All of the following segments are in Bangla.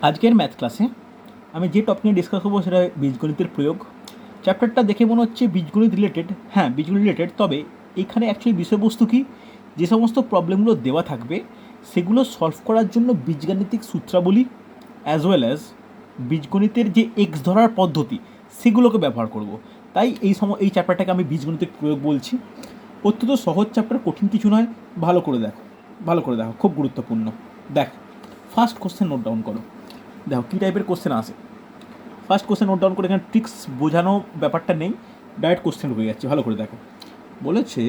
আজকের ম্যাথ ক্লাসে আমি যে টপিক নিয়ে ডিসকাস করবো সেটা বীজগণিতের প্রয়োগ। চ্যাপ্টারটা দেখে মনে হচ্ছে বীজগণিত রিলেটেড, হ্যাঁ বীজগণিত রিলেটেড, তবে এখানে অ্যাকচুয়ালি বিষয়বস্তু কি, যে সমস্ত প্রবলেমগুলো দেওয়া থাকবে সেগুলো সলভ করার জন্য বীজগাণিতিক সূত্রাবলী অ্যাজ ওয়েল অ্যাজ বীজগণিতের যে এক্স ধরার পদ্ধতি সেগুলোকে ব্যবহার করব। তাই এই চ্যাপ্টারটাকে আমি বীজগণিতিক প্রয়োগ বলছি। অত্যন্ত সহজ চ্যাপ্টার, কঠিন কিছু নয়। ভালো করে দেখো, খুব গুরুত্বপূর্ণ। দেখ, ফার্স্ট কোশ্চেন নোট ডাউন করো। দেখো কী টাইপের কোশ্চেন আসে। ফার্স্ট কোশ্চেন নোট ডাউন করে, এখানে ট্রিক্স বোঝানো ব্যাপারটা নেই, ডাইরেক্ট কোশ্চেন হয়ে যাচ্ছে। ভালো করে দেখো, বলেছে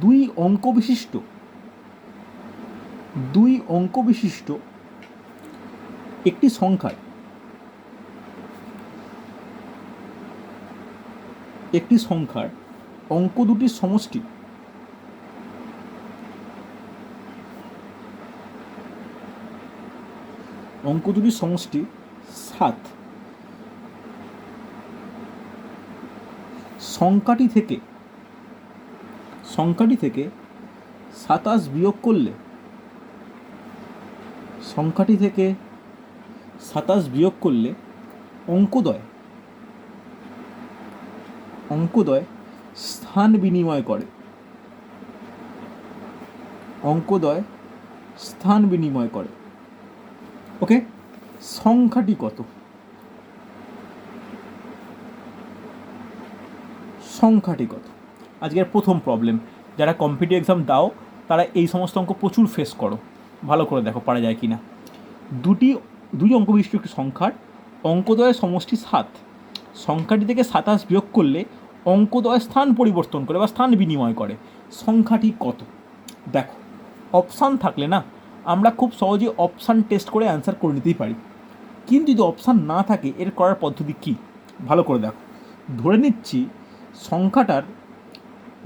দুই অঙ্ক বিশিষ্ট একটি সংখ্যার অঙ্ক দুটির সমষ্টি অঙ্ক দুটির সমষ্টি 7। সংখ্যাটি থেকে 27 বিয়োগ করলে অঙ্কদ্বয় স্থান বিনিময় করে। ওকে, সংখ্যাটি কত? আজকের প্রথম প্রবলেম। যারা কম্পিটিটিভ এক্সাম দাও তারা এই সমস্ত অঙ্ক প্রচুর ফেস করো। ভালো করে দেখো পারা যায় কি না। দুই অঙ্ক বিশিষ্ট একটি সংখ্যার অঙ্কদ্বয়ের সমষ্টি 7। সংখ্যাটি থেকে 27 বিয়োগ করলে অঙ্কদ্বয় স্থান পরিবর্তন করে বা স্থান বিনিময় করে। সংখ্যাটি কত? দেখো, অপশান থাকলে না আমরা খুব সহজে অপশান টেস্ট করে অ্যান্সার করে নিতেই পারি, কিন্তু যদি অপশান না থাকে এর করার পদ্ধতি কী? ভালো করে দেখো, ধরে নিচ্ছি সংখ্যাটার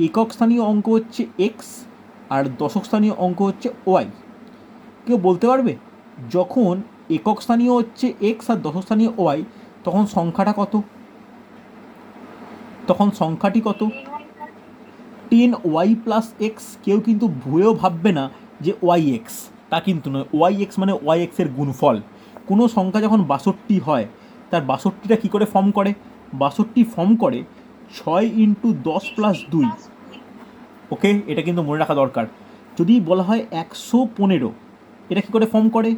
একক স্থানীয় অঙ্ক হচ্ছে এক্স আর দশক স্থানীয় অঙ্ক হচ্ছে ওয়াই। কেউ বলতে পারবে যখন একক স্থানীয় হচ্ছে এক্স আর দশক স্থানীয় ওয়াই তখন সংখ্যাটি কত? 10y plus x. কেউ কিন্তু ভুলেও ভাববে না যে ওয়াই এক্স, তা কিন্তু নয়। ওয়াই এক্স মানে ওয়াই এক্সের গুণফল। কোনো সংখ্যা যখন 62 হয় তার 62টা কী করে ফর্ম করে? 62 ফর্ম করে 6 × 10 + 2। ওকে, এটা কিন্তু মনে রাখা দরকার। যদি বলা হয় 115, এটা কী করে ফর্ম করে?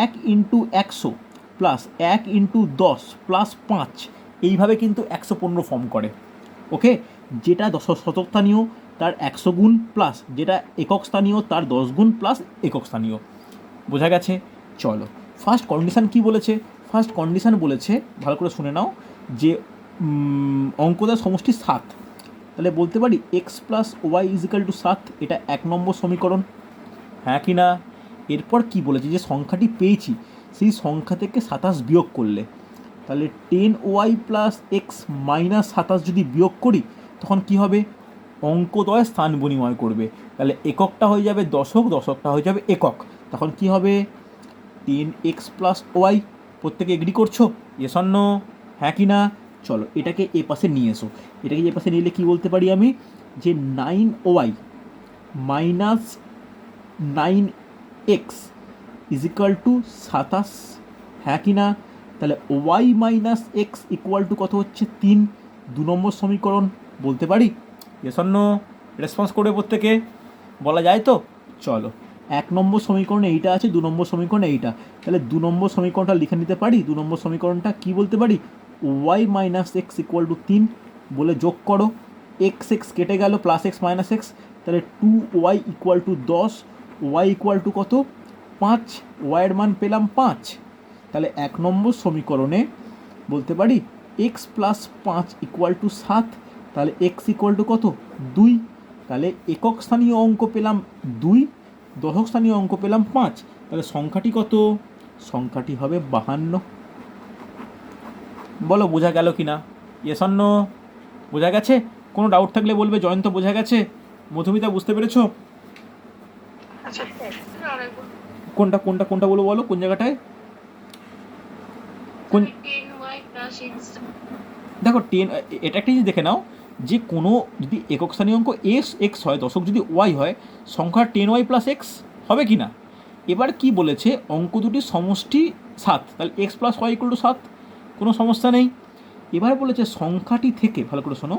1 × 100 প্লাস 1 × 10 প্লাস 5, এইভাবে কিন্তু 115 ফর্ম করে। ওকে, যেটা শতক স্থানীয় তার 100 গুণ প্লাস যেটা একক স্থানীয় তার 10 গুণ প্লাস একক স্থানীয়। বোঝা গেছে? চলো, ফার্স্ট কন্ডিশান কি বলেছে? ফার্স্ট কন্ডিশান বলেছে, ভালো করে শুনে নাও, যে অঙ্কটার সমষ্টি 7। তাহলে বলতে পারি x plus y is equal to 7, এটা 1 নম্বর সমীকরণ, হ্যাঁ কি না? এরপর কি বলেছে? যে সংখ্যাটি পেয়েছি সেই সংখ্যা থেকে 27 বিয়োগ করলে, তাহলে 10y প্লাস এক্স মাইনাস 27 যদি বিয়োগ করি তখন কি হবে? অঙ্কদ্বয় স্থান বিনিময় করবে। তাহলে এককটা হয়ে যাবে দশক, দশকটা হয়ে যাবে একক। তখন কি হবে? 10x plus y. প্রত্যেকে এগ্রি করছো? ইয়েস অর নো, হ্যাঁ কি না? চলো এটাকে এ পাশে নিয়ে এসো। এটাকে এ পাশে নিলে কি বলতে পারি আমি? যে 9y minus 9x is equal two 27, হ্যাঁ কি না? তাহলে y minus x equal to কত হচ্ছে? 3। 2 নম্বর সমীকরণ বলতে পারি? ইয়েস অর নো, রেসপন্স করবে প্রত্যেকে, বলা যায় তো? চলো, 1 নম্বর সমীকরণে এইটা আছে, 2 নম্বর সমীকরণে এইটা। তাহলে 2 নম্বর সমীকরণটা লিখে নিতে পারি। 2 নম্বর সমীকরণটা কী বলতে পারি? Y minus x equal to 3 বলে যোগ করো। এক্স এক্স কেটে গেল, প্লাস এক্স মাইনাস এক্স, তাহলে 2y equal to 10, y equal to কত? 5। ওয়াইয়ের মান পেলাম 5। তাহলে 1 নম্বর সমীকরণে বলতে পারি এক্স প্লাস 5 ইকুয়াল টু 7। তাহলে এক্স ইকুয়াল টু কত? 2। তাহলে একক স্থানীয় অঙ্ক পেলাম 2, দশক স্থানীয় অঙ্ক পেলাম 5। তাহলে সংখ্যাটি কত? সংখ্যাটি হবে 52। বলো বোঝা গেল কি না? ইয়েস অর নো, বোঝা গেছে? কোনো ডাউট থাকলে বলবে। জয়ন্ত বোঝা গেছে? মধুমিতা বুঝতে পেরেছো? কোনটা কোনটা কোনটা বলো, বলো কোন জায়গাটায়? কোন? দেখো 10, এটা একটা জিনিস দেখে নাও যে কোনো যদি একক স্থানীয় অঙ্ক এক্স হয়, দশক যদি ওয়াই হয়, সংখ্যা 10y প্লাস এক্স হবে কি না? এবার কি বলেছে? অঙ্ক দুটির সমষ্টি 7, তাহলে x plus y equal to 7, কোনো সমস্যা নেই। এবার বলেছে সংখ্যাটি থেকে, ভালো করে শোনো,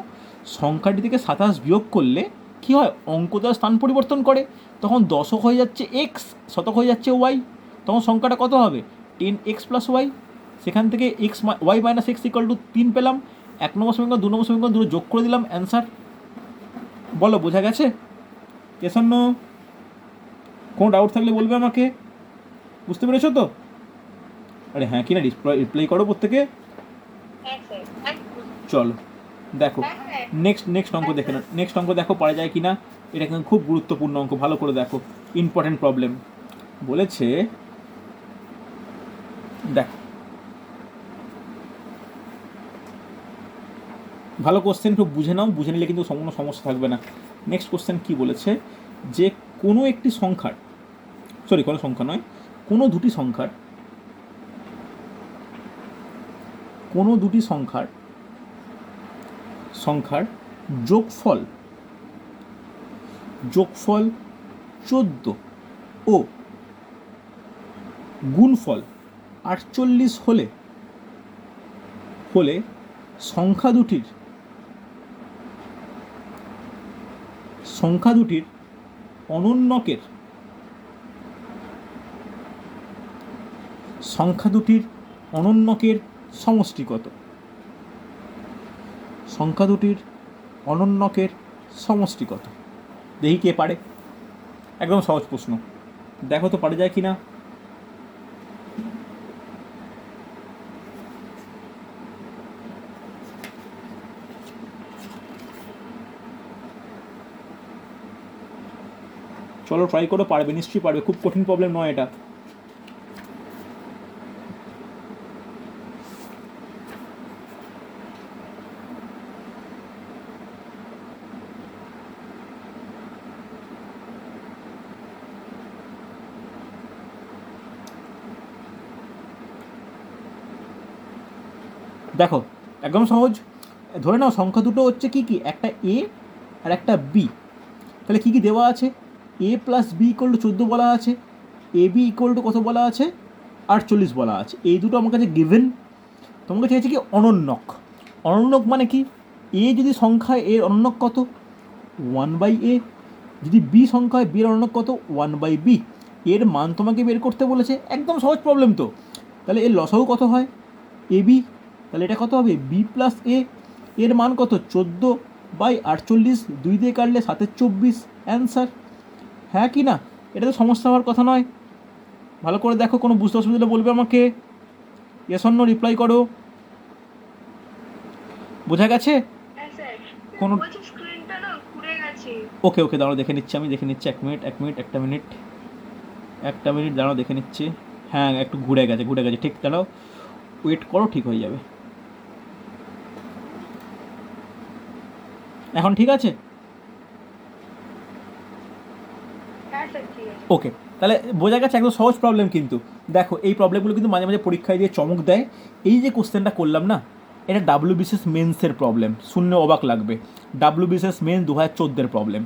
সংখ্যাটি থেকে 27 বিয়োগ করলে কী হয়, অঙ্কটার স্থান পরিবর্তন করে, তখন দশক হয়ে যাচ্ছে এক্স, শতক হয়ে যাচ্ছে ওয়াই, তখন সংখ্যাটা কত হবে 10x প্লাস ওয়াই। সেখান থেকে y minus x equal to 3 পেলাম, 1 নম্বর সমীকরণ 2 নম্বর সমীকরণ দুটো যোগ করে দিলাম, অ্যান্সার। বলো বোঝা গেছে? এসব কোনো ডাউট থাকলে বলবে আমাকে, বুঝতে পেরেছো তো? আরে হ্যাঁ কিনা রিপ্লাই করো প্রত্যেকে। চলো দেখো নেক্সট অঙ্ক দেখে না, নেক্সট অঙ্ক দেখো পারা যায় কিনা। এটা কিন্তু খুব গুরুত্বপূর্ণ অঙ্ক, ভালো করে দেখো, ইম্পর্টেন্ট প্রবলেম বলেছে। দেখো ভালো কোশ্চেন, একটু বুঝে নাও, বুঝে নিলে কিন্তু কোনো সমস্যা থাকবে না। নেক্সট কোশ্চেন কি বলেছে, যে কোনো একটি সংখ্যার, সরি কোনো সংখ্যা নয়, কোনো দুটি সংখ্যার যোগফল 14 ও গুণফল 48 হলে সংখ্যা দুটির অনন্যকের সমষ্টি কত? সংখ্যা দুটির অনন্যকের সমষ্টি কত? দেখি কে পারে। একদম সহজ প্রশ্ন, দেখো তো পারা যায় কিনা। চলো ট্রাই করো, পারবে, নিশ্চয়ই পারবে, খুব কঠিন প্রবলেম নয় এটা। দেখো একদম সহজ, ধরে নাও সংখ্যা দুটো হচ্ছে কি কি, একটা এ আর একটা বি। তাহলে কী কী দেওয়া আছে, A plus B equal two 14 বলা আছে, এ বি ইকুয়াল টু কত বলা আছে 48 বলা আছে। এই দুটো আমার কাছে গিভেন। তোমাকে চাইছে কি অনন্যক। অনন্যক মানে কি, এ যদি সংখ্যা এর অনন্যক কত 1/a, যদি বি সংখ্যা হয় বি এর অনন্যক কত 1/b। এর মান তোমাকে বের করতে বলেছে, একদম সহজ প্রবলেম তো। তাহলে এর লসাগু কত হয় এ বি, তাহলে এটা কত হবে বি প্লাস এ, এর মান কত 14/48, 2 দিয়ে কাটলে 7/24, অ্যান্সার। হ্যাঁ কি না, এটা তো সমস্যা হওয়ার কথা নয়। ভালো করে দেখো, কোনো বুঝতে অসুবিধা বলবে আমাকে, ইয়েস অর নো রিপ্লাই করো। বোঝা গেছে? কোনো ওকে দাঁড়াও দেখে নিচ্ছি, আমি দেখে নিচ্ছি, একটা মিনিট দাঁড়াও দেখে নিচ্ছি। হ্যাঁ একটু ঘুরে গেছে, ঠিক, দাঁড়াও ওয়েট করো, ঠিক হয়ে যাবে। এখন ঠিক আছে? ওকে, তাহলে বোঝা গেছে, একদম সহজ প্রবলেম। কিন্তু দেখো এই প্রবলেমগুলো কিন্তু মাঝে মাঝে পরীক্ষায় দিয়ে চমক দেয়। এই যে কোশ্চেনটা করলাম না, এটা WBCS মেন্সের প্রবলেম, শুনলে অবাক লাগবে, WBCS মেন্স 2014 প্রবলেম।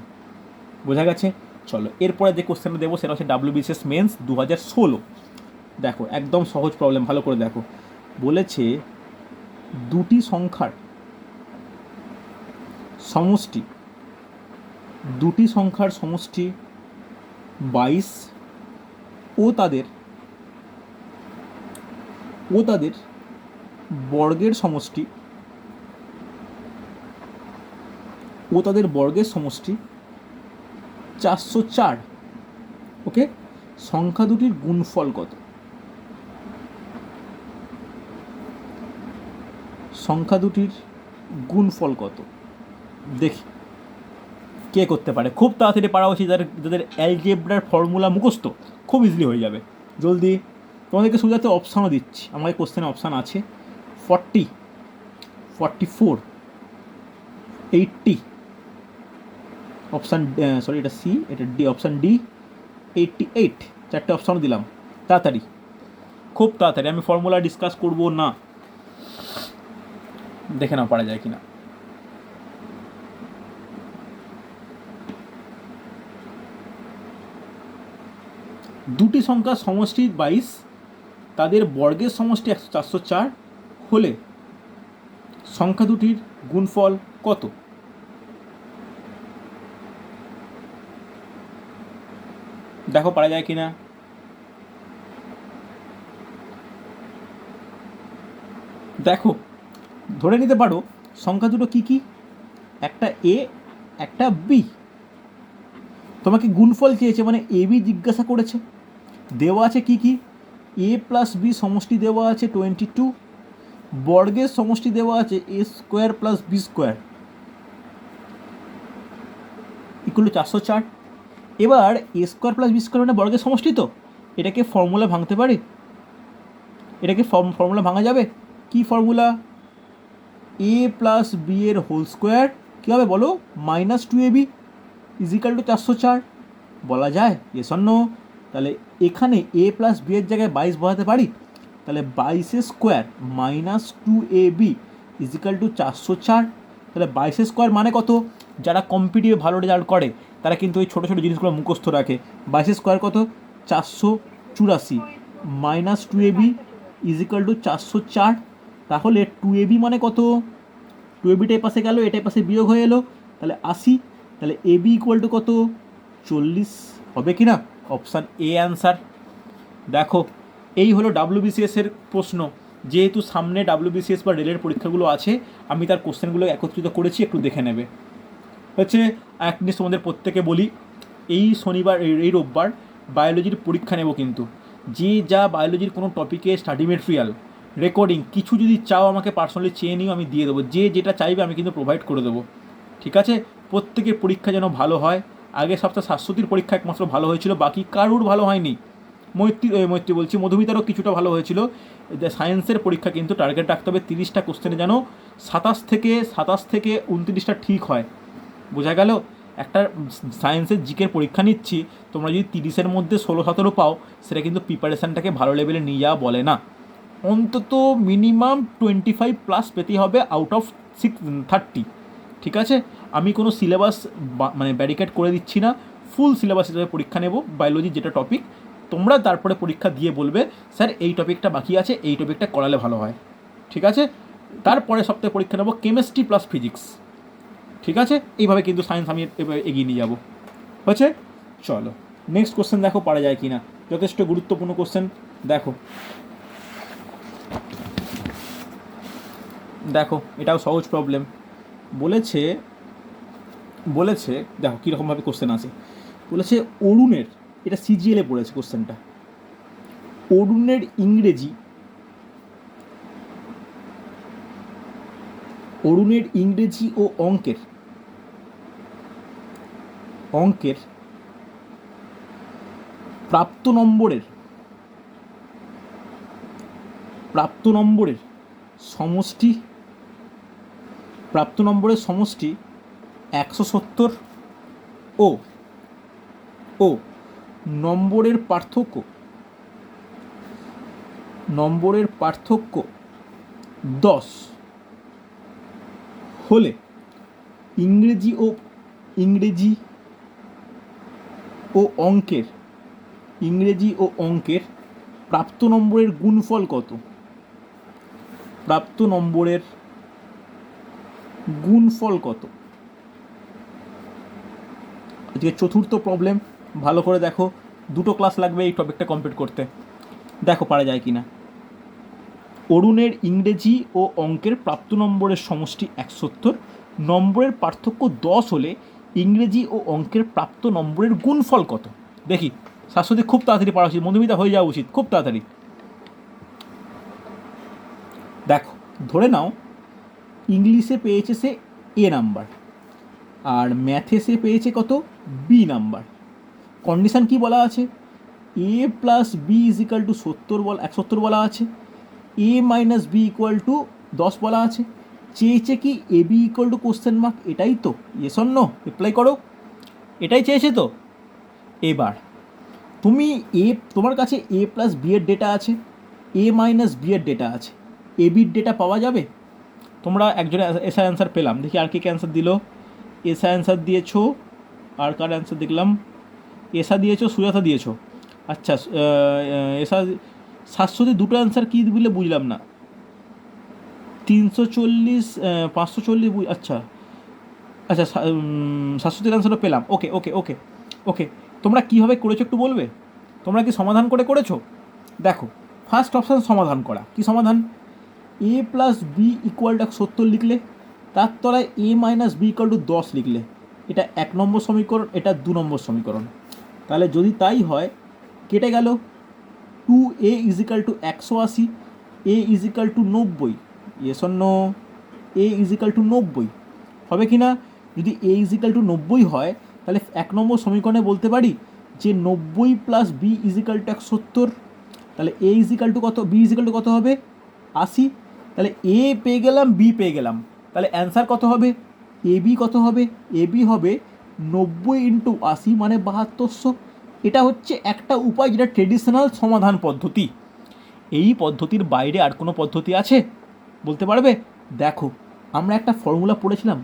বোঝা গেছে? চলো এরপরে যে কোশ্চেনটা দেবো সেটা হচ্ছে WBCS মেন্স 2016। দেখো একদম সহজ প্রবলেম, ভালো করে দেখো। বলেছে দুটি সংখ্যার সমষ্টি 22 ও তাদের বর্গের সমষ্টি 404। ওকে, সংখ্যা দুটির গুণফল কত? দেখি কে করতে পারে। খুব তাড়াতাড়ি পারা উচিত, যাদের অ্যালজেব্রার ফর্মুলা মুখস্থ, খুব ইজিলি হয়ে যাবে। জলদি, তোমাদেরকে সুবিধাতে অপশানও দিচ্ছি, আমাদের কোশ্চেনে অপশান আছে 40, 44, 80, অপশান সরি এটা সি, এটা ডি, অপশান ডি 88। 4টে অপশানও দিলাম, তাড়াতাড়ি, খুব তাড়াতাড়ি। আমি ফর্মুলা ডিসকাস করবো না, দেখে নাও পারা যায় কিনা। দুটি সংখ্যার সমষ্টি 22 তাদের বর্গের সমষ্টি 404 হলে সংখ্যা দুটির গুণফল কত? দেখো পারা যায় কিনা। দেখো ধরে নিতে পারো সংখ্যা দুটো কি কি, একটা এ একটা বি। তোমাকে গুণফল চেয়েছে, মানে এ বি জিজ্ঞাসা করেছে। দেওয়া আছে কি কি, এ প্লাস বি সমষ্টি দেওয়া আছে 22, বর্গের সমষ্টি দেওয়া আছে A square plus B square equal to 404। এবার A square plus B square মানে বর্গের সমষ্টি, তো এটাকে ফর্মুলা ভাঙতে পারি, এটাকে ফর্মুলা ভাঙা যাবে। কি ফর্মুলা? এ প্লাস বি এর হোল স্কোয়ার কী হবে বলো, -2ab ইজিক্যাল টু 404 বলা যায়, ইয়েস অর নো? তাহলে এখানে এ প্লাস বি এর জায়গায় 22 বসাতে পারি, তাহলে 22 স্কোয়ার -2ab ইজিক্যাল টু 404। তাহলে 22 স্কোয়ার মানে কত? যারা কম্পিটিটিভে ভালো রেজাল্ট করে তারা কিন্তু ওই ছোটো ছোটো জিনিসগুলো মুখস্থ রাখে। 22 স্কোয়ার কত? 484 -2ab ইজিক্যাল টু 404। তাহলে 2ab মানে কত? 2abটা এ পাশে গেল, এটা পাশে বিয়োগ হয়ে এলো, তাহলে 80। তাহলে ab ইকুয়াল টু কত? 40 হবে কি না? Option A answer. দেখো এই হলো WBCS এর প্রশ্ন। যেহেতু সামনে WBCS বা রেলের পরীক্ষাগুলো আছে, আমি তার কোশ্চেনগুলো একত্রিত করেছি, একটু দেখে নেবে। হচ্ছে এক জিনিস তোমাদের প্রত্যেকে বলি, এই শনিবার এই রোববার বায়োলজির পরীক্ষা নেব, কিন্তু যে যা বায়োলজির কোনো টপিকে স্টাডি মেটেরিয়াল রেকর্ডিং কিছু যদি চাও আমাকে পার্সোনালি চেয়ে নিও, আমি দিয়ে দেবো। যে যেটা চাইবে আমি কিন্তু প্রোভাইড করে দেবো, ঠিক আছে? প্রত্যেকের পরীক্ষা যেন ভালো হয়। আগের সপ্তাহে শাশ্বতীর পরীক্ষা একমাত্র ভালো হয়েছিল, বাকি কারুর ভালো হয়নি। মৈত্রী বলছি, মধুমিতারও কিছুটা ভালো হয়েছিল। সায়েন্সের পরীক্ষা কিন্তু টার্গেট রাখতে হবে 30টা কোশ্চেনে যেন 27 থেকে 29টা ঠিক হয়। বোঝা গেল? একটা সায়েন্সের জিকের পরীক্ষা নিচ্ছি, তোমরা যদি 30-এর মধ্যে 16-17 পাও, সেটা কিন্তু প্রিপারেশানটাকে ভালো লেভেলে নিয়ে যাওয়া বলে না। অন্তত মিনিমাম 25+ পেতেই হবে আউট অফ 30, ঠিক আছে? আমি কোনো সিলেবাস মানে ব্যারিকেড করে দিচ্ছি না, ফুল সিলেবাস হিসেবে পরীক্ষা নেব বায়োলজির যেটা টপিক। তোমরা তারপরে পরীক্ষা দিয়ে বলবে স্যার এই টপিকটা বাকি আছে, এই টপিকটা করালে ভালো হয়, ঠিক আছে? তারপরে সপ্তাহে পরীক্ষা নেব কেমিস্ট্রি প্লাস ফিজিক্স, ঠিক আছে? এইভাবে কিন্তু সায়েন্স আমি এগিয়ে নিয়ে যাবো। হচ্ছে, চলো নেক্সট কোশ্চেন দেখো পারা যায় কি না। যথেষ্ট গুরুত্বপূর্ণ কোশ্চেন। দেখো দেখো এটাও সহজ প্রবলেম। বলেছে দেখো কীরকমভাবে কোশ্চেন আছে। বলেছে অরুণের, এটা সিজিএলে পড়েছে কোশ্চেনটা, অরুণের ইংরেজি ও অঙ্কের প্রাপ্ত নম্বরের সমষ্টি 170 ও নম্বরের পার্থক্য 10 হলে ইংরেজি ও অঙ্কের প্রাপ্ত নম্বরের গুণফল কত? আজকে চতুর্থ প্রবলেম, ভালো করে দেখো, 2টো ক্লাস লাগবে এই টপিকটা কমপ্লিট করতে। দেখো পারা যায় কি না। অরুণের ইংরেজি ও অঙ্কের প্রাপ্ত নম্বরের সমষ্টি 170, নম্বরের পার্থক্য 10 হলে ইংরেজি ও অঙ্কের প্রাপ্ত নম্বরের গুণফল কত? দেখি শাশ্বতী খুব তাড়াতাড়ি পড়া উচিত, মধুমিতা হয়ে যাওয়া উচিত খুব তাড়াতাড়ি। দেখো ধরে নাও ইংলিশে পেয়েছে সে এ নাম্বার, আর ম্যাথে সে পেয়েছে কত? B number. কন্ডিশান কি বলা আছে? A plus B is equal to 170 বলা আছে, A minus B equal to 10 বলা আছে। চেয়েছে কি A B equal to question mark, এটাই তো? Yes or no? রিপ্লাই করো, এটাই চেয়েছে তো। এবার তোমার কাছে এ প্লাস বি এর ডেটা আছে, এ মাইনাস বি এর ডেটা আছে, এ বির ডেটা পাওয়া যাবে? তোমরা একজনে এসআই অ্যান্সার পেলাম, দেখি আর কে অ্যান্সার দিল। এসআই অ্যান্সার দিয়েছো, আর কার অ্যান্সার দেখলাম? এসা দিয়েছো, সুজাতা দিয়েছো। আচ্ছা 700 দিয়ে দুটো অ্যান্সার কী বলে বুঝলাম না। 340, 540, আচ্ছা আচ্ছা, 700 অ্যান্সারও পেলাম। ওকে ওকে ওকে ওকে, তোমরা কীভাবে করেছো একটু বলবে? তোমরা কি সমাধান করেছো? দেখো, ফার্স্ট অপশান সমাধান করা। কি সমাধান? এ প্লাস বি ইকুয়াল টু 70 লিখলে, তার তলায় এ মাইনাস বি ইকুয়াল টু 10 লিখলে, এটা 1 নম্বর সমীকরণ, এটা 2 নম্বর সমীকরণ। তাহলে যদি তাই হয়, কেটে গেল। 2a is equal to 180, A is equal to 90, yes or no? A is equal to 90 হবে কি না? যদি এ ইজিক্যাল টু 90 হয়, তাহলে 1 নম্বর সমীকরণে বলতে পারি যে 90 প্লাস বি ইজিক্যাল টু 170। তাহলে এ ইজিক্যাল টু কত, বি ইজিক্যাল টু কত হবে? 80। তাহলে এ পেয়ে গেলাম, বি পেয়ে গেলাম। তাহলে অ্যান্সার কত হবে? এ বি কত হবে? এ বি হবে 90 ইন্টু 80 মানে 7200। এটা হচ্ছে একটা উপায়, যেটা ট্রেডিশনাল সমাধান পদ্ধতি। এই পদ্ধতির বাইরে আর কোনো পদ্ধতি আছে? বলতে পারবে? দেখো, আমরা একটা ফর্মুলা পড়েছিলাম,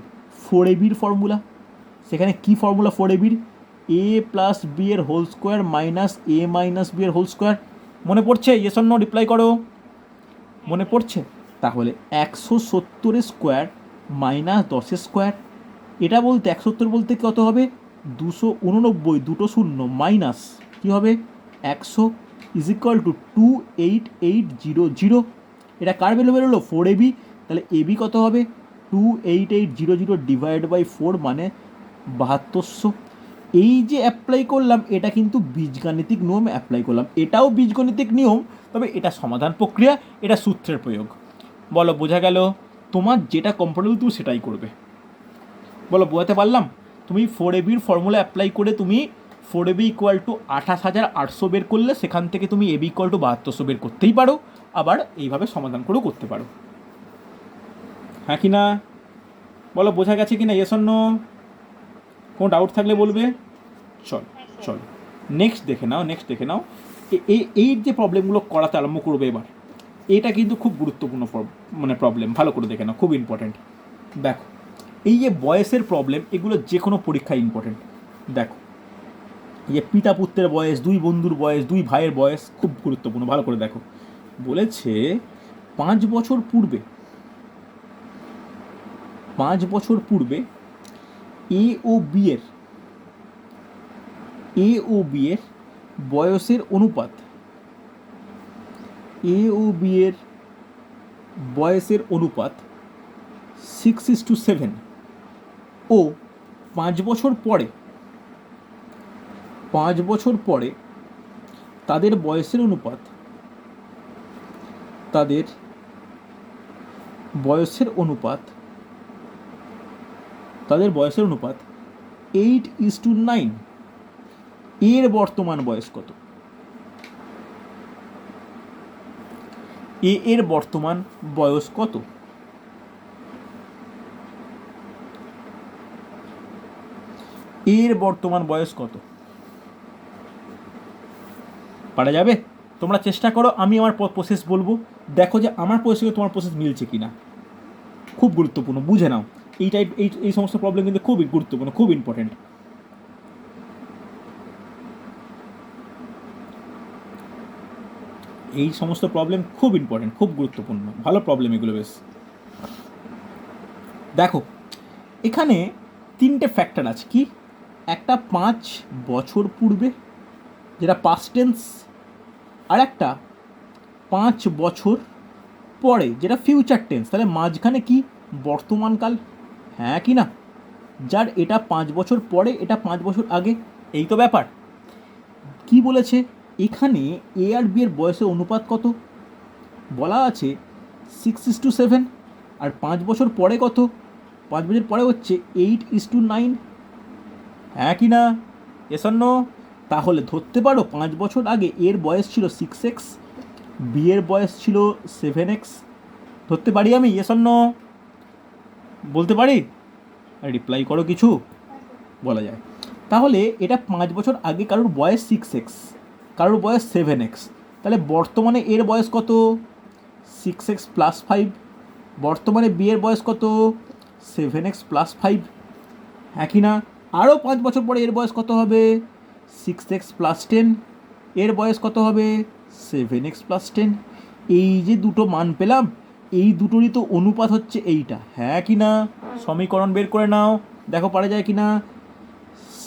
4ab ফর্মুলা। সেখানে কি ফর্মুলা 4ab? এ প্লাস বি এর হোল স্কোয়ার মাইনাস এ মাইনাস বি এর হোল স্কোয়ার। মনে পড়ছে? ইয়েস অর নো রিপ্লাই করো। মনে পড়ছে? তাহলে 170 স্কোয়ার মাইনাস 10 স্কোয়ার, এটা বলতে 170 বলতে কত হবে? 289, দুটো শূন্য মাইনাস কী হবে? 100 ইজ ইকুয়াল টু 28800। এটা কার ভ্যালু বেরোলো? 4ab। তাহলে এবি কত হবে? 28800 ডিভাইড বাই 4 মানে 7200। এই যে অ্যাপ্লাই করলাম, এটা কিন্তু বীজগাণিতিক নিয়ম অ্যাপ্লাই করলাম। এটাও বীজগণিতিক নিয়ম, তবে এটা সমাধান প্রক্রিয়া, এটা সূত্রের প্রয়োগ। বলো, বোঝা গেল? তোমার যেটা কমফোর্টেবল তুমি সেটাই করবে। বলো, বোঝাতে পারলাম? তুমি 4ab ফর্মুলা অ্যাপ্লাই করে তুমি 4ab ইকুয়াল টু 28800 বের করলে, সেখান থেকে তুমি ab ইকুয়াল টু 7200 বের করতেই পারো, আবার এইভাবে সমাধান করেও করতে পারো। হ্যাঁ কি না? বলো, বোঝা গেছে কি না? Yes or no? কোনো ডাউট থাকলে বলবে। চল নেক্সট দেখে নাও। এই যে প্রবলেমগুলো করাতে আরম্ভ করবে এবার, এটা কিন্তু খুব গুরুত্বপূর্ণ প্রবলেম। ভালো করে দেখে নাও, খুব ইম্পর্ট্যান্ট। দেখো, এই যে বয়সের প্রবলেম, এগুলো যে কোনো পরীক্ষায় ইম্পর্টেন্ট। দেখো, এই যে পিতা পুত্রের বয়স, দুই বন্ধুর বয়স, দুই ভাইয়ের বয়স, খুব গুরুত্বপূর্ণ। ভালো করে দেখো, বলেছে 5 বছর পূর্বে এ ও বি এর বয়সের অনুপাত, বয়সের অনুপাত 6:7 ও 5 বছর পরে তাদের বয়সের অনুপাত 8:9। এর বর্তমান বয়স কত? এর বর্তমান বয়স কত? পারা যাবে? তোমরা চেষ্টা করো, আমি আমার প্রসেস বলবো, দেখো যে আমার প্রসেসে তোমার প্রসেস মিলছে কি না। খুব গুরুত্বপূর্ণ, বুঝে নাও। এই সমস্ত প্রবলেম কিন্তু খুবই গুরুত্বপূর্ণ, খুব ইম্পর্টেন্ট। এই সমস্ত প্রবলেম খুব ইম্পর্টেন্ট, খুব গুরুত্বপূর্ণ, ভালো প্রবলেম এগুলো বেশ। দেখো, এখানে 3টে ফ্যাক্টর আছে। কি? একটা 5 বছর পূর্বে, যেটা পাস্ট টেন্স, আর একটা 5 বছর পরে, যেটা ফিউচার টেন্স। তাহলে মাঝখানে কি? বর্তমানকাল। হ্যাঁ কি না? যার এটা 5 বছর পরে, এটা 5 বছর আগে, এই তো ব্যাপার। কি বলেছে এখানে? এ আর বি এর বয়সের অনুপাত কত? বলা আছে 6:7। আর 5 বছর পরে কত? 5 বছর পরে হচ্ছে 8:9। হ্যাঁ কি না? Yes or no? তাহলে ধরতে পারো 5 বছর আগে এর বয়স ছিল 6x, বি এর বয়স ছিল 7x। ধরতে পারি আমি? Yes or no? বলতে পারি? রিপ্লাই করো কিছু। বলা যায়। তাহলে এটা 5 বছর আগে কারোর বয়স 6x, কারোর বয়স 7x। তাহলে বর্তমানে এর বয়স কত? 6x plus 5। বর্তমানে বি এর বয়স কত? 7x plus 5। হ্যাঁ কি না? আরও 5 বছর পরে এর বয়স কত হবে? 6x plus 10। এর বয়স কত হবে? 7x plus 10। এই যে দুটো মান পেলাম, এই দুটোরই তো অনুপাত হচ্ছে এইটা, হ্যাঁ কি না? সমীকরণ বের করে নাও, দেখো পারা যায় কি না।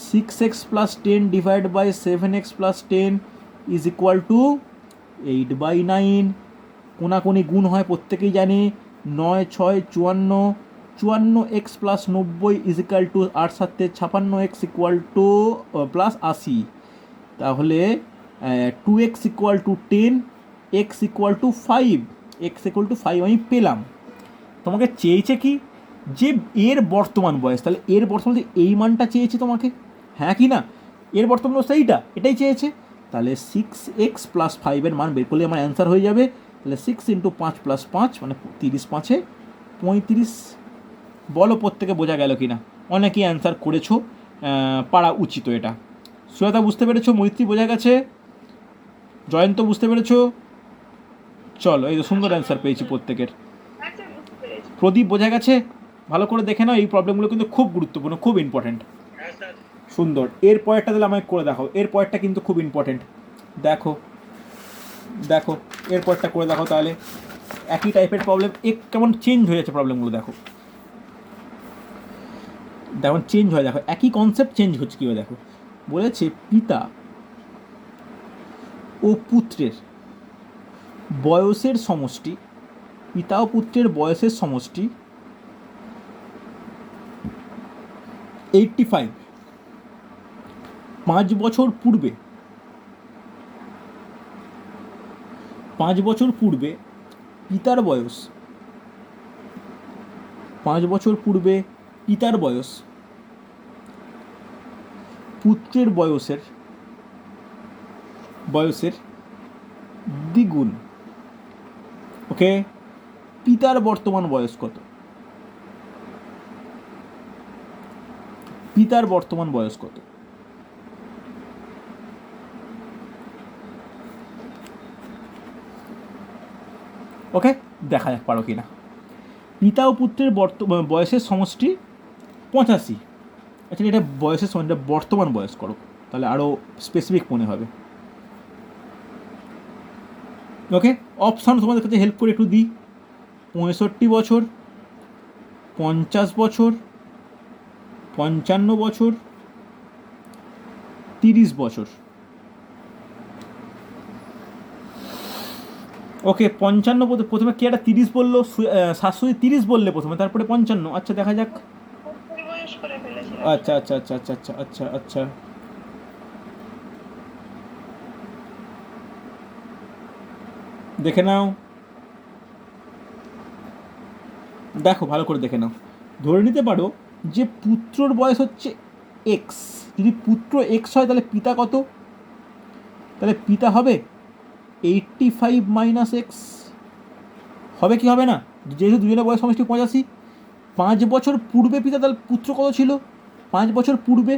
6x plus 10 divide by 7x plus 10 is equal to 8/9। কোনাকুনি গুণ হয় প্রত্যেকেই জানে, 9 6 54, 54x plus 90 is equal two 8 7 56x equal to plus 80। তাহলে 2x equal to 10, x equal to 5, x equal to 5 আমি পেলাম। তোমাকে চেয়েছে কি, যে এর বর্তমান বয়স, তাহলে এর বর্তমান এই মানটা চেয়েছে তোমাকে, হ্যাঁ কি না? এর বর্তমান বয়স এটাই চেয়েছে। তাহলে 6x প্লাস 5-এর মান বের করলে আমার অ্যান্সার হয়ে যাবে। তাহলে 6 × 5 + 5 মানে 30 5-এ 35। বলো প্রত্যেকে বোঝা গেল কি না? অনেকেই অ্যান্সার করেছো, পারা উচিত এটা। সুজাতা বুঝতে পেরেছো? মৈত্রী বোঝা গেছে? জয়ন্ত বুঝতে পেরেছো? চলো, এই তো সুন্দর অ্যান্সার পেয়েছি প্রত্যেকের। প্রদীপ বোঝা গেছে? ভালো করে দেখে নাও, এই প্রবলেমগুলো কিন্তু খুব গুরুত্বপূর্ণ, খুব ইম্পর্টেন্ট। সুন্দর। এর পরেরটা তাহলে আমাকে করে দেখাও, এর পরেরটা কিন্তু খুব ইম্পর্টেন্ট। দেখো দেখো এর পরেরটা করে দেখাও তাহলে। একই টাইপের প্রবলেম, কেমন চেঞ্জ হয়ে যাচ্ছে প্রবলেমগুলো, দেখো দেখো চেঞ্জ হয়, দেখো একই কনসেপ্ট চেঞ্জ হচ্ছে কীভাবে। দেখো বলেছে পিতা ও পুত্রের বয়সের সমষ্টি, পিতা ও পুত্রের বয়সের সমষ্টি 85। 5 বছর পূর্বে, 5 বছর পূর্বে পিতার বয়স, 5 বছর পূর্বে পিতার বয়স পুত্রের বয়সের দ্বিগুণ। ওকে, পিতার বর্তমান বয়স কত? পিতার বর্তমান বয়স কত? ওকে, দেখা যাক পারো কি না। পিতা ও পুত্রের বয়সের সমষ্টি 85। অ্যাকচুয়ালি এটা বয়সের সময়, এটা বর্তমান বয়স করো, তাহলে আরও স্পেসিফিক মনে হবে। ওকে, অপশান তোমাদের কাছে হেল্প করে একটু দিই। 65 বছর, 50 বছর, 55 বছর, 30 বছর। ওকে, 55 প্রথমে কে একটা 30 বললো, শাশুড়ি 30 বললে প্রথমে, তারপরে 55। আচ্ছা দেখা যাক। আচ্ছা আচ্ছা আচ্ছা আচ্ছা আচ্ছা আচ্ছা আচ্ছা, দেখে নাও, দেখো ভালো করে দেখে নাও। ধরে নিতে পারো যে পুত্রর বয়স হচ্ছে এক্স। যদি পুত্র এক্স হয় তাহলে পিতা কত? তাহলে পিতা হবে 85 - x। হবে কি হবে না? যেহেতু দুজনের বয়স সমষ্টি 85। 5 বছর পূর্বে পিতা, তাহলে পুত্র কত ছিল? 5 বছর পূর্বে,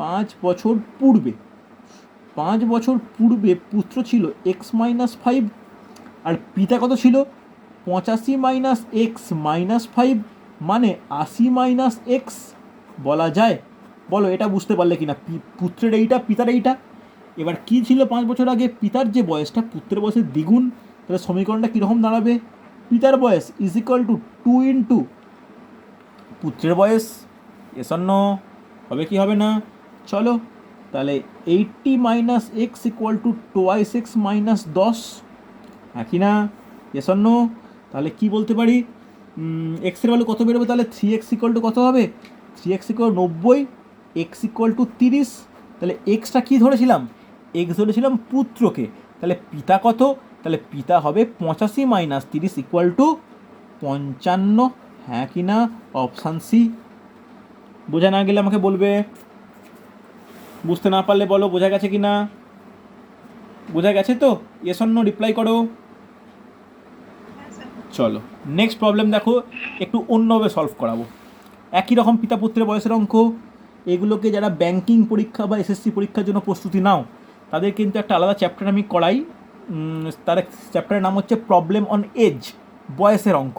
5 বছর পূর্বে, 5 বছর পূর্বে পুত্র ছিল x - 5, আর পিতা কত ছিল? 85 - x - 5 মানে 80 - x বলা যায়। বলো এটা বুঝতে পারলে কি না? পুত্রের এইটা, পিতার এইটা। এবার কি ছিল 5 বছর আগে? পিতার যে বয়সটা পুত্রের বয়সের দ্বিগুণ। তাহলে সমীকরণটা কীরকম দাঁড়াবে? পিতার বয়স ইজ ইকুয়াল টু 2 × পুত্রের বয়স। এসন্ন হবে কি হবে না? চলো তাহলে 80 - x ইকুয়াল টু 2x - 10, হ্যাঁ কি না? এসন্ন তাহলে কি বলতে পারি? এক্সের ভ্যালু কত বেরোবে? তাহলে 3x ইকুয়াল টু কত হবে? 3x equal 90, x equal to 30। তাহলে এক্সটা কী ধরেছিলাম? এক্স ধরেছিলাম পুত্রকে। তাহলে পিতা কত? তাহলে পিতা হবে 85 - 30 ইকুয়াল টু 55, হ্যাঁ কি না? Option C. বোঝা না গেলে আমাকে বলবে, বুঝতে না পারলে বলো বোঝা গেছে কি না। বোঝা গেছে তো? ইয়েস অর নো রিপ্লাই করো। চলো নেক্সট প্রবলেম দেখো, একটু অন্যভাবে সলভ করাবো। একই রকম পিতা পুত্রের বয়সের অঙ্ক। এগুলোকে যারা ব্যাংকিং পরীক্ষা বা এসএসসি পরীক্ষার জন্য প্রস্তুতি নাও, তাদের কিন্তু একটা আলাদা চ্যাপ্টার আমি করাই। তার চ্যাপ্টারের নাম হচ্ছে প্রবলেম অন এজ, বয়সের অঙ্ক।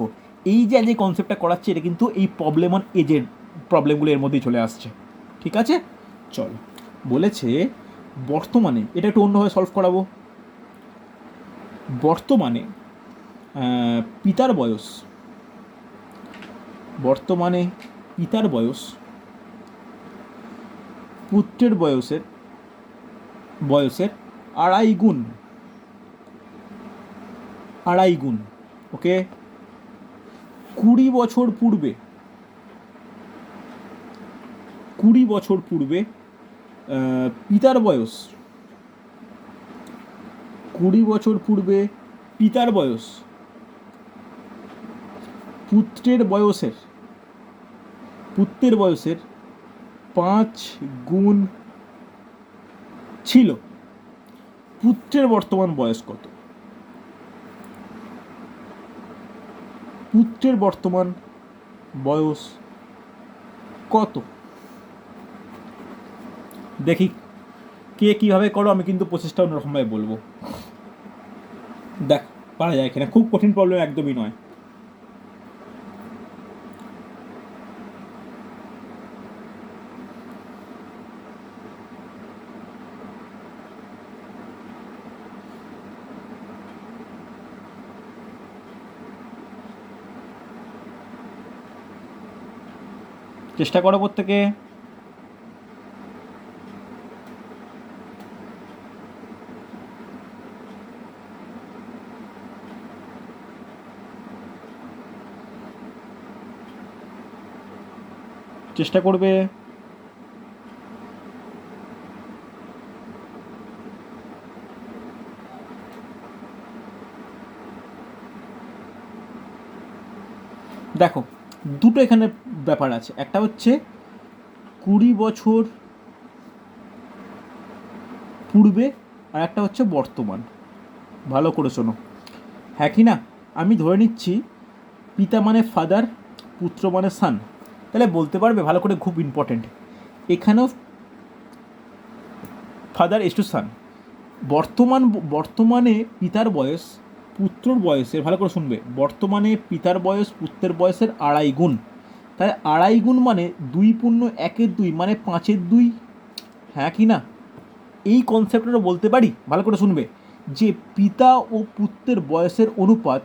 এই যে আজ এই কনসেপ্টটা করাচ্ছে, এটা কিন্তু এই প্রবলেম অন এজের প্রবলেমগুলো এর মধ্যেই চলে আসছে। ঠিক আছে, চলো। বলেছে বর্তমানে, এটা একটু অন্যভাবে সলভ করাবো। বর্তমানে পিতার বয়স পুত্রের বয়সের আড়াই গুণ। ওকে, 20 বছর পূর্বে পিতার বয়স 20 বছর পূর্বে পিতার বয়স পুত্রের বয়সের 5 গুণ ছিল। পুত্রের বর্তমান বয়স কত? দেখি কে কীভাবে করো, আমি কিন্তু প্রসেসটা অন্যরকমভাবে বলবো। দেখ, পারা যায় এখানে, খুব কঠিন প্রবলেম একদমই নয়। চেষ্টা করো প্রত্যেকে। চেষ্টা করবে। দেখো, দুটো এখানে ব্যাপার আছে। একটা হচ্ছে 20 বছর পূর্বে, আর একটা হচ্ছে বর্তমান। ভালো করে শোনো, হ্যাঁ কি না? আমি ধরে নিচ্ছি পিতা মানে ফাদার, পুত্র মানে সান। তাহলে বলতে পারবে ভালো করে, খুব ইম্পর্টেন্ট এখানেও, ফাদার ইজ টু সান। বর্তমানে পিতার বয়স পুত্রর বয়সের, ভালো করে শুনবে, বর্তমানে পিতার বয়স পুত্রের বয়সের আড়াই গুণ। তাই আড়াই গুণ মানে 2 পূর্ণ 1-এর 2 মানে 5-এর 2। হ্যাঁ কি না? এই কনসেপ্টটা বলতে পারি, ভালো করে শুনবে, যে পিতা ও পুত্রের বয়সের অনুপাত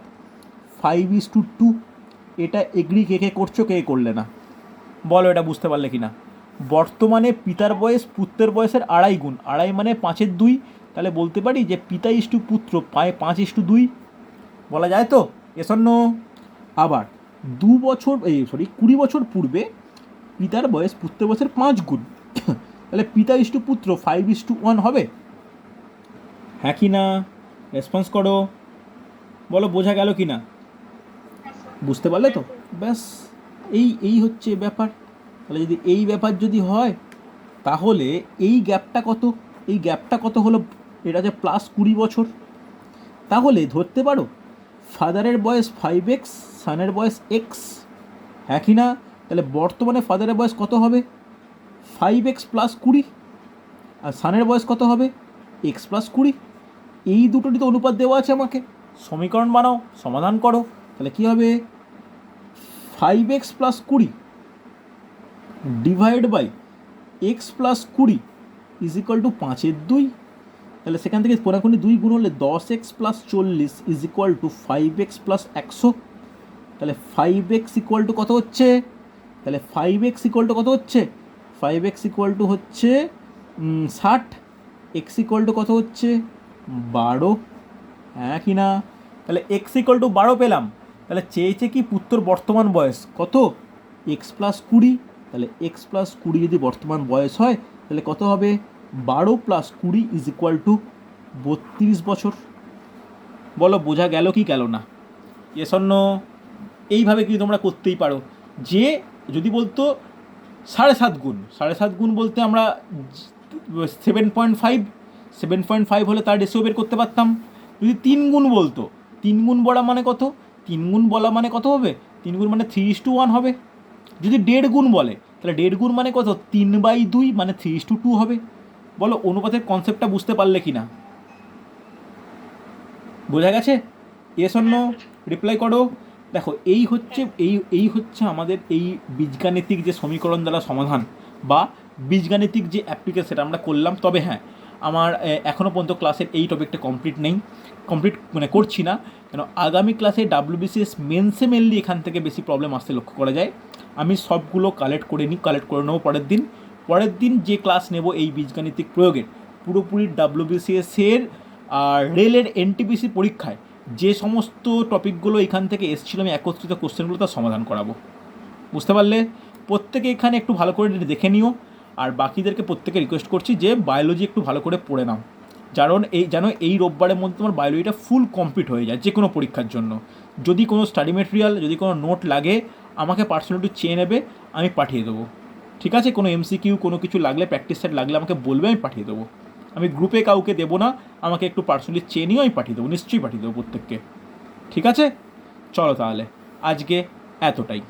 5:2। এটা এগ্রি কে করছো, কে করলে না বলো, এটা বুঝতে পারলে কি না? বর্তমানে পিতার বয়স পুত্রের বয়সের আড়াই গুণ, আড়াই মানে 5-এর 2। তাহলে বলতে পারি যে পিতা ইস্টু পুত্র 5:2 বলা যায় তো? এসন্ন। আবার 20 বছর পূর্বে পিতার বয়স পুত্রের বয়সের 5 গুণ। তাহলে পিতা ইস্টু পুত্র 5:1 হবে। হ্যাঁ কি না? রেসপন্স করো, বলো বোঝা গেল কি না? বুঝতে পারলে তো? ব্যাস, এই হচ্ছে ব্যাপার। তাহলে যদি এই ব্যাপার যদি হয়, তাহলে এই গ্যাপটা কত হলো? এটা হচ্ছে +20 বছর। তাহলে ধরতে পারো ফাদারের বয়স 5x, সানের বয়স x। হ্যাঁ কি না? তাহলে বর্তমানে ফাদারের বয়স কত হবে? 5x + 20। আর সানের বয়স কত হবে? x + 20। এই দুটোরই তো অনুপাত দেওয়া আছে আমাকে। সমীকরণ বানাও, সমাধান করো। তাহলে কী হবে? 5x + 20 divide by x + 20 is equal to 5-এর 2। তাহলে সেখান থেকে কোনাকুনি 2 গুণ হলে 10x + 40 is equal two 5x + 100। তাহলে 5x ইকুয়াল টু কত হচ্ছে? তাহলে 5x ইকুয়াল টু কত হচ্ছে? 5x ইকুয়াল টু হচ্ছে 60। x ইকুয়াল টু কত হচ্ছে? 12। হ্যাঁ কি না? তাহলে x ইকুয়াল টু 12 পেলাম। তাহলে চেয়েছে কি পুত্রর বর্তমান বয়স কত? x + 20। তাহলে x + 20 যদি বর্তমান বয়স হয়, তাহলে কত হবে? 12 + 20 ইজ ইকুয়াল টু 32 বছর। বলো বোঝা গেল কি গেল না? এসন্ন। এইভাবে কি তোমরা করতেই পারো। যে যদি বলতো 7.5 গুণ, 7.5 গুণ বলতে আমরা 7.5 হলে তার রেশিও বের করতে পারতাম। যদি 3 গুণ বলতো, 3 গুণ বলা মানে কত? 3 গুণ বলা মানে কত হবে? 3 গুণ মানে 3:1 হবে। যদি 1.5 গুণ বলে, তাহলে 1.5 গুণ মানে কত? 3/2 মানে 3:2 হবে। বলো অনুপাতের কনসেপ্টটা বুঝতে পারলে কি না? বোঝা গেছে? এস অন্য রিপ্লাই করো। দেখো, এই হচ্ছে আমাদের এই বীজগাণিতিক যে সমীকরণ দ্বারা সমাধান বা বীজগাণিতিক যে অ্যাপ্লিকেশন সেটা আমরা করলাম। তবে হ্যাঁ, আমার এখনও পর্যন্ত ক্লাসের এই টপিকটা কমপ্লিট মানে করছি না, কেন আগামী ক্লাসে WBCS মেন্সে মেনলি এখান থেকে বেশি প্রবলেম আসতে লক্ষ্য করা যায়। আমি সবগুলো কালেক্ট করে নেবো পরের দিন যে ক্লাস নেব এই বীজগাণিতিক প্রয়োগের পুরোপুরি WBCS-এর আর রেলের NTPC পরীক্ষায় যে সমস্ত টপিকগুলো এখান থেকে এসেছিলো আমি একত্রিত কোশ্চেনগুলো তার সমাধান করাবো। বুঝতে পারলে? প্রত্যেকে এখানে একটু ভালো করে দেখে নিও, আর বাকিদেরকে প্রত্যেকে রিকোয়েস্ট করছি যে বায়োলজি একটু ভালো করে পড়ে নাও, যেন এই রোববারের মধ্যে তোমার বায়োলজিটা ফুল কমপ্লিট হয়ে যায় যে কোনো পরীক্ষার জন্য। যদি কোনো স্টাডি মেটেরিয়াল, যদি কোনো নোট লাগে আমাকে পার্সোনালি চেয়ে নেবে, আমি পাঠিয়ে দেবো। ঠিক আছে? কোনো MCQ কোনো কিছু লাগলে, প্র্যাকটিস সেট লাগলে আমাকে বলবে, আমি পাঠিয়ে দেবো। আমি গ্রুপে কাউকে দেবো না, আমাকে একটু পার্সোনালি চেয়ে নিয়েও আমি পাঠিয়ে দেবো, নিশ্চয়ই পাঠিয়ে দেবো প্রত্যেককে। ঠিক আছে? চলো তাহলে আজকে এতটাই।